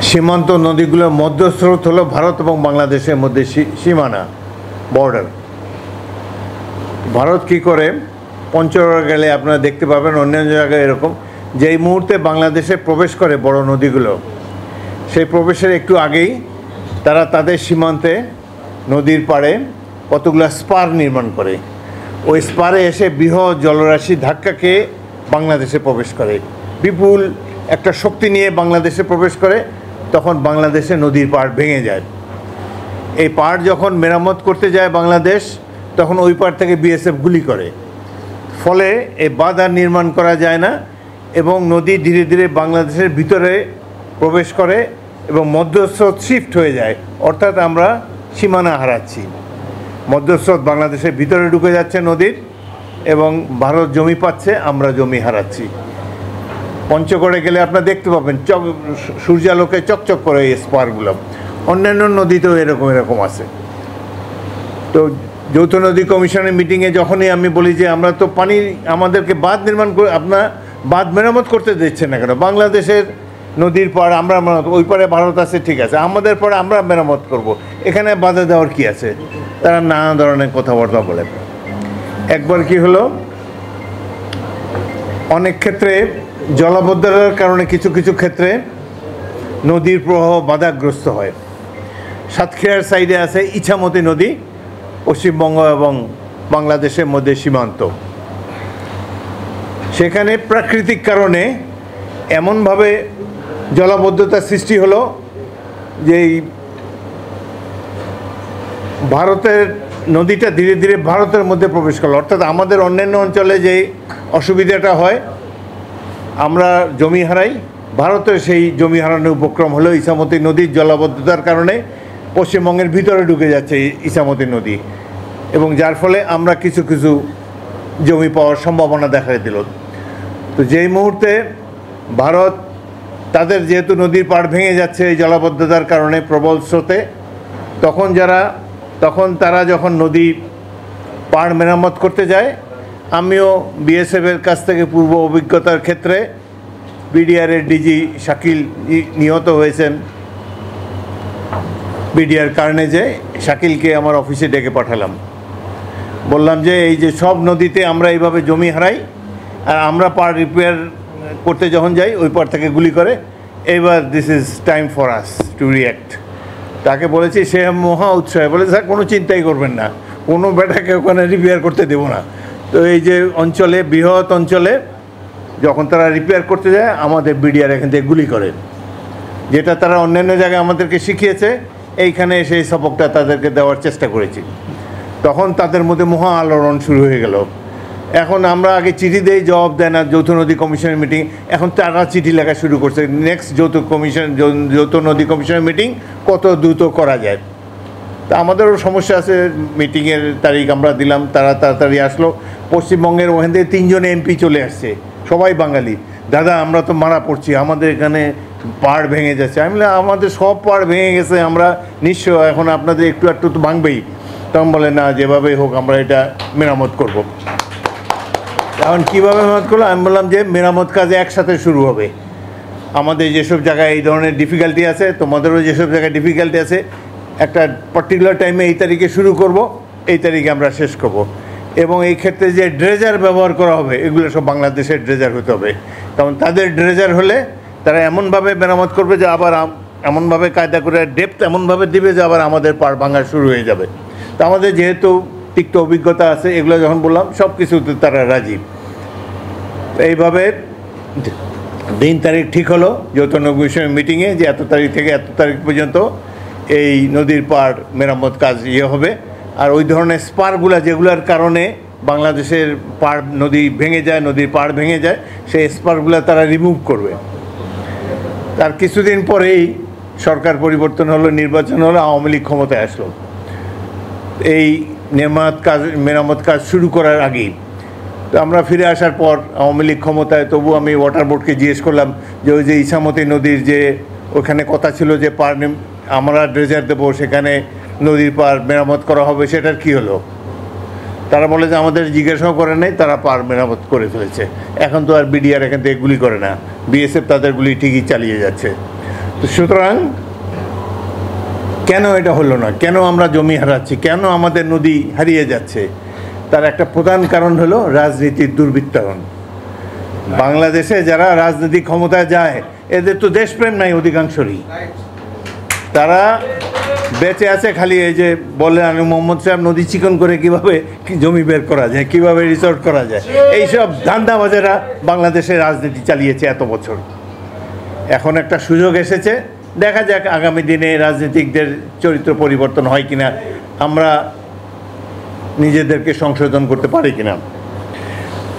সীমান্ত নদীগুলোর মধ্যস্রোত হলো ভারত এবং বাংলাদেশের মধ্যে সীমানা, বর্ডার। ভারত কি করে, পঞ্চগড় গেলে আপনারা দেখতে পাবেন, অন্যান্য জায়গায় এরকম, যেই মুহূর্তে বাংলাদেশে প্রবেশ করে বড় নদীগুলো, সেই প্রবেশের একটু আগেই তারা তাদের সীমান্তে নদীর পাড়ে কতগুলো স্পার নির্মাণ করে। ওই স্পারে এসে বৃহৎ জলরাশি ধাক্কা খেয়ে বাংলাদেশে প্রবেশ করে, বিপুল একটা শক্তি নিয়ে বাংলাদেশে প্রবেশ করে। তখন বাংলাদেশে নদীর পাড় ভেঙে যায়। এই পাড় যখন মেরামত করতে যায় বাংলাদেশ, তখন ওই পাড় থেকে বিএসএফ গুলি করে, ফলে এই বাঁধ আর নির্মাণ করা যায় না এবং নদী ধীরে ধীরে বাংলাদেশের ভিতরে প্রবেশ করে এবং মধ্যস্রোত শিফট হয়ে যায়। অর্থাৎ আমরা সীমানা হারাচ্ছি, মধ্যস্রোত বাংলাদেশের ভিতরে ঢুকে যাচ্ছে নদীর এবং ভারত জমি পাচ্ছে, আমরা জমি হারাচ্ছি। পঞ্চগড়ে গেলে আপনারা দেখতে পাবেন সূর্যালোকে চকচক করে এই স্পারগুলো। অন্যান্য নদীতেও এরকম আছে। তো যৌথ নদী কমিশনের মিটিংয়ে যখনই আমি বলি যে আমরা তো পানি, আমাদেরকে বাঁধ নির্মাণ করে, আপনার বাঁধ মেরামত করতে দিচ্ছেন না কেন? বাংলাদেশের নদীর পাড় আমরা মেরামত, ওই পারে ভারত আছে, ঠিক আছে, আমাদের পরে আমরা মেরামত করব, এখানে বাধা দেওয়ার কি আছে? তারা নানা ধরনের কথাবার্তা বলে। একবার কি হলো, অনেক ক্ষেত্রে জলাবদ্ধতার কারণে কিছু কিছু ক্ষেত্রে নদীর প্রবাহ বাধাগ্রস্ত হয়। সাতক্ষীরার সাইডে আছে ইছামতি নদী, পশ্চিমবঙ্গ এবং বাংলাদেশের মধ্যে সীমান্ত। সেখানে প্রাকৃতিক কারণে এমনভাবে জলাবদ্ধতার সৃষ্টি হলো যে ভারতের নদীটা ধীরে ধীরে ভারতের মধ্যে প্রবেশ করলো। অর্থাৎ আমাদের অন্যান্য অঞ্চলে যে অসুবিধাটা হয়, আমরা জমি হারাই, ভারতের সেই জমি হারানোর উপক্রম হলো ইছামতি নদীর জলাবদ্ধতার কারণে পশ্চিমবঙ্গের ভিতরে ঢুকে যাচ্ছে ইছামতি নদী, এবং যার ফলে আমরা কিছু কিছু জমি পাওয়ার সম্ভাবনা দেখা দিল। তো যেই মুহূর্তে ভারত, তাদের যেহেতু নদীর পাড় ভেঙে যাচ্ছে এই জলাবদ্ধতার কারণে প্রবল স্রোতে, তখন তারা যখন নদী পাড় মেরামত করতে যায়, আমিও বিএসএফের কাছ থেকে পূর্ব অভিজ্ঞতার ক্ষেত্রে, বিডিআরের ডিজি শাকিল নিহত হয়েছেন বিডিআর কার্নেজে, শাকিলকে আমার অফিসে ডেকে পাঠালাম। বললাম যে এই যে সব নদীতে আমরা এইভাবে জমি হারাই, আর আমরা পাড় রিপেয়ার করতে যখন যাই ওই পাড় থেকে গুলি করে, এবার this is time for us to react. তাকে বলেছি, সে মহা উৎসাহে বলে, স্যার কোনো চিন্তাই করবেন না, কোনো বেটাকে ওখানে রিপেয়ার করতে দেবো না। তো এই যে অঞ্চলে, বৃহৎ অঞ্চলে যখন তারা রিপেয়ার করতে যায়, আমাদের বিডিআর এখান থেকে গুলি করে, যেটা তারা অন্যান্য জায়গায় আমাদেরকে শিখিয়েছে, এইখানে সেই সবকটা তাদেরকে দেওয়ার চেষ্টা করেছি। তখন তাদের মধ্যে মহা আলোড়ন শুরু হয়ে গেল। এখন আমরা আগে চিঠি দেই, জবাব দেয় না, যৌথ নদী কমিশনের মিটিং, এখন তারা চিঠি লেখা শুরু করছে, নেক্সট যৌথ নদী কমিশনের মিটিং কত দ্রুত করা যায়। তা আমাদেরও সমস্যা আছে, মিটিংয়ের তারিখ আমরা দিলাম, তারা তাড়াতাড়ি আসলো। পশ্চিমবঙ্গের ওখান থেকে 3 জন এমপি চলে আসছে, সবাই বাঙালি। দাদা আমরা তো মারা পড়ছি, আমাদের এখানে পাড় ভেঙে যাচ্ছে। আমি বললাম, আমাদের সব পাড় ভেঙে গেছে, আমরা নিশ্চয়, এখন আপনাদের একটু একটু তো ভাঙবেই। তখন বলে, না, যেভাবে হোক আমরা এটা মেরামত করব। এখন কীভাবে মেরামত করলো? আমি বললাম যে মেরামত কাজ একসাথে শুরু হবে। আমাদের যেসব জায়গায় এই ধরনের ডিফিকাল্টি আছে, তোমাদেরও যেসব জায়গায় ডিফিকাল্টি আছে, একটা পার্টিকুলার টাইমে এই তারিখে শুরু করব, এই তারিখে আমরা শেষ করব। এবং এই ক্ষেত্রে যে ড্রেজার ব্যবহার করা হবে, এগুলো সব বাংলাদেশের ড্রেজার হতে হবে। কারণ তাদের ড্রেজার হলে তারা এমনভাবে মেরামত করবে যে আবার এমনভাবে কায়দা করে ডেপথ এমনভাবে দিবে যে আবার আমাদের পাড় ভাঙা শুরু হয়ে যাবে। তো আমাদের যেহেতু তিক্ত অভিজ্ঞতা আছে, এগুলো যখন বললাম সব কিছুতে তারা রাজি। এইভাবে দিন তারিখ ঠিক হলো যৌথ নদী কমিশনের মিটিংয়ে, যে এত তারিখ থেকে এত তারিখ পর্যন্ত এই নদীর পাড় মেরামত কাজ হবে। আর ওই ধরনের স্পারগুলো, যেগুলোর কারণে বাংলাদেশের পাড়, নদী ভেঙে যায়, নদীর পাড় ভেঙে যায়, সেই স্পারগুলো তারা রিমুভ করবে। তার কিছুদিন পরেই সরকার পরিবর্তন হলো, নির্বাচন হলো, আওয়ামী লীগ ক্ষমতায় আসলো। এই মেরামত কাজ শুরু করার আগেই তো আমরা ফিরে আসার পর আওয়ামী লীগ ক্ষমতায়, তবু আমি ওয়াটার বোর্ডকে জিজ্ঞেস করলাম যে ওই যে ইছামতি নদীর যে ওখানে কথা ছিল যে পাড় আমরা ড্রেজার দেবো, সেখানে নদীর পাড় মেরামত করা হবে, সেটার কি হলো? তারা বলে যে আমাদের জিজ্ঞাসাও করে নাই, তারা পাড় মেরামত করে ফেলেছে। এখন তো আর বিডিআর এখান থেকে গুলি করে না, বিএসএফ তাদের গুলি ঠিকই চালিয়ে যাচ্ছে। তো সুতরাং কেন এটা হলো না, কেন আমরা জমি হারাচ্ছি, কেন আমাদের নদী হারিয়ে যাচ্ছে, তার একটা প্রধান কারণ হলো রাজনীতির দুর্বৃত্তায়ন। বাংলাদেশে যারা রাজনৈতিক ক্ষমতায় যায় এদের তো দেশপ্রেম নাই অধিকাংশরই। তারা বেঁচে আছে খালি এই যে বললেন আনু মোহাম্মদ সাহেব নদী চিকন করে কীভাবে জমি বের করা যায়, কীভাবে রিসোর্ট করা যায়, এইসব ধান্দাবাজেরা বাংলাদেশে রাজনীতি চালিয়েছে এত বছর। এখন একটা সুযোগ এসেছে, দেখা যাক আগামী দিনে রাজনীতিকদের চরিত্র পরিবর্তন হয় কিনা, আমরা নিজেদেরকে সংশোধন করতে পারি কিনা।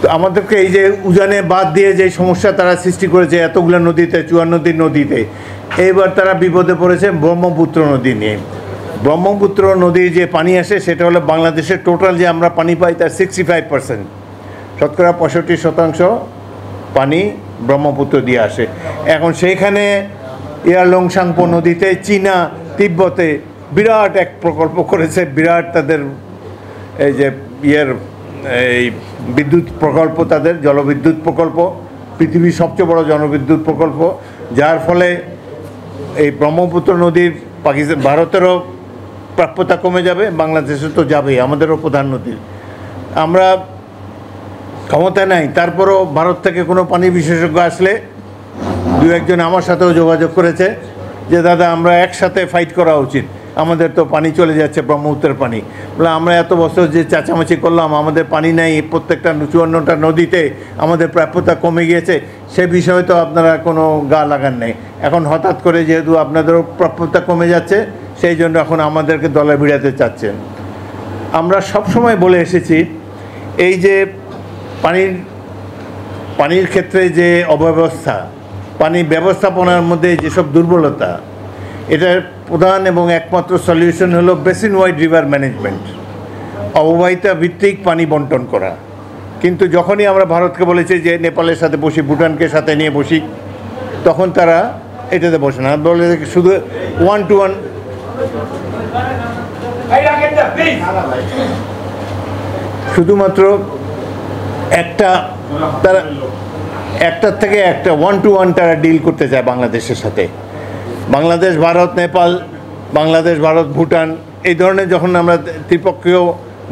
তো আমাদেরকে এই যে উজানে বাদ দিয়ে যে সমস্যা তারা সৃষ্টি করেছে এতগুলো নদীতে, 54টি নদীতে, এইবার তারা বিপদে পড়েছে ব্রহ্মপুত্র নদী নিয়ে। ব্রহ্মপুত্র নদীর যে পানি আসে সেটা হলো বাংলাদেশের টোটাল যে আমরা পানি পাই তার 65%, শতকরা 65% পানি ব্রহ্মপুত্র দিয়ে আসে। এখন সেইখানে ইয়ারলংসাংপো নদীতে চীনা তিব্বতে বিরাট এক প্রকল্প করেছে, বিরাট তাদের এই যে এই বিদ্যুৎ প্রকল্প, তাদের জলবিদ্যুৎ প্রকল্প, পৃথিবীর সবচেয়ে বড় জলবিদ্যুৎ প্রকল্প, যার ফলে এই ব্রহ্মপুত্র নদীর ভারতেরও প্রাপ্যতা কমে যাবে, বাংলাদেশে তো যাবেই, আমাদেরও প্রধান নদী। আমরা ক্ষমতা নাই, তারপরও ভারত থেকে কোনো পানি বিশেষজ্ঞ আসলে দু একজন আমার সাথেও যোগাযোগ করেছে যে দাদা আমরা একসাথে ফাইট করা উচিত, আমাদের তো পানি চলে যাচ্ছে ব্রহ্মপুত্রের পানি। বলে আমরা এত বছর যে চাচামাচি করলাম, আমাদের পানি নাই, প্রত্যেকটা 54টা নদীতে আমাদের প্রাপ্যতা কমে গিয়েছে, সে বিষয়ে তো আপনারা কোনো গা লাগান নেই। এখন হঠাৎ করে যেহেতু আপনাদেরও প্রাপ্যতা কমে যাচ্ছে, সেই জন্য এখন আমাদেরকে দলে ভিড়াতে চাচ্ছেন। আমরা সবসময় বলে এসেছি এই যে পানির ক্ষেত্রে যে অব্যবস্থা, পানি ব্যবস্থাপনার মধ্যে যেসব দুর্বলতা, এটার প্রধান এবং একমাত্র সলিউশন হলো বেসিন ওয়াইড রিভার ম্যানেজমেন্ট, অববাহিকা ভিত্তিক পানি বন্টন করা। কিন্তু যখনই আমরা ভারতকে বলেছি যে নেপালের সাথে বসি, ভুটানকে সাথে নিয়ে বসি, তখন তারা এটাতে বসে না, বলে শুধু 1-to-1 শুধুমাত্র একটার থেকে একটা 1-to-1 তারা ডিল করতে চায় বাংলাদেশের সাথে। বাংলাদেশ ভারত নেপাল, বাংলাদেশ ভারত ভুটান, এই ধরনের যখন আমরা ত্রিপক্ষীয়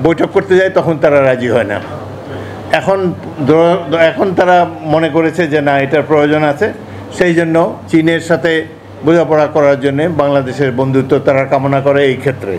বৈঠক করতে যাই তখন তারা রাজি হয় না। এখন তারা মনে করেছে যে না, এটার প্রয়োজন আছে, সেই জন্য চীনের সাথে বোঝাপড়া করার জন্যে বাংলাদেশের বন্ধুত্ব তারা কামনা করে এই ক্ষেত্রে।